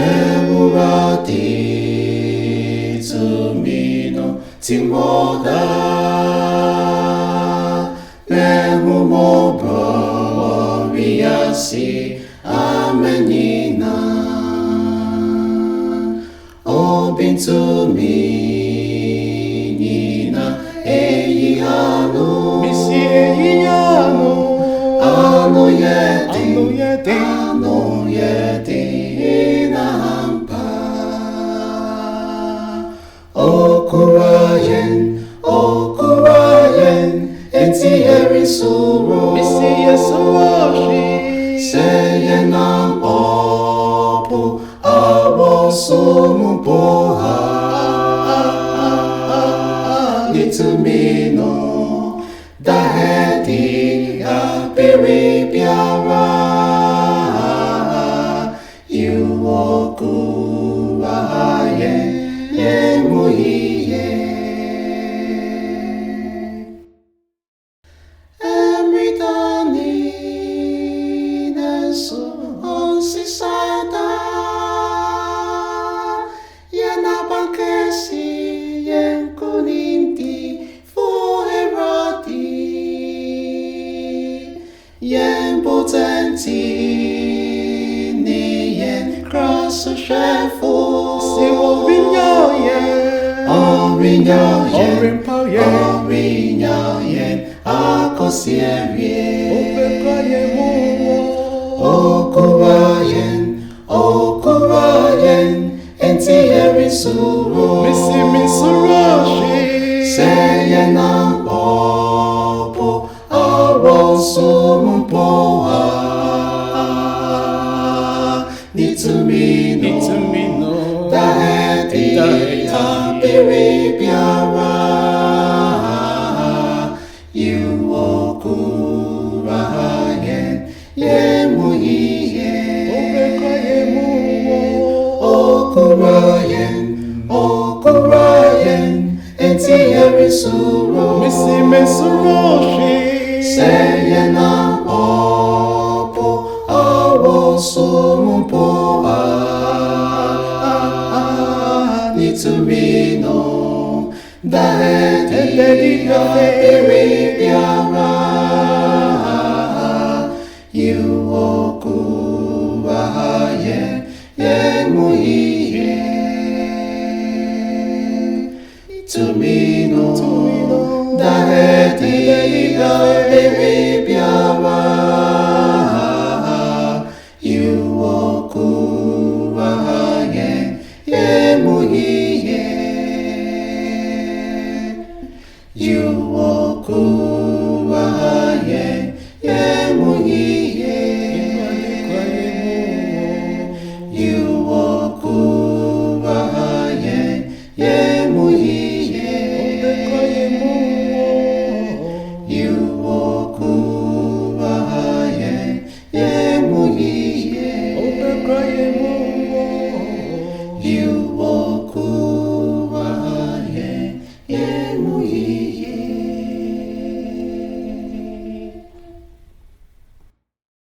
Emurati Tumino Timoda Mehumobo Riasi Amenina Obintuminina Eyano Misi Eyano Ano yeti Nahampa Okurayen Enti Erisuro Misi Yesuroshi Seyenam Opo Awosumu Boha Nitumino Daheti Apiri Biara Yuokurayen Yemuhiye Emritani Nesu Onsisada Yenabankesi Yenkuninti Fuherati Yenpotenti Niyen Krasu Shefu Orinyayen Akosierie Okurayen Enti Erisuro Misi Misuroshi Seyenam Opo Awosumu Boha Nitumino Daheti Apiri Biara Yuokurayen Yemuhiye Okurayen Enti Erisuro Misi Misuroshi Seyenam Opo Awosumu Boha Nitumino Daheti Apiri Biara Yuokurayen Yemuhiye Nitumino Daheti Apiri Biara Yuokurayen Yemuhiye Yuokurayen Yemuhiye Yuokurayen Yemuhiye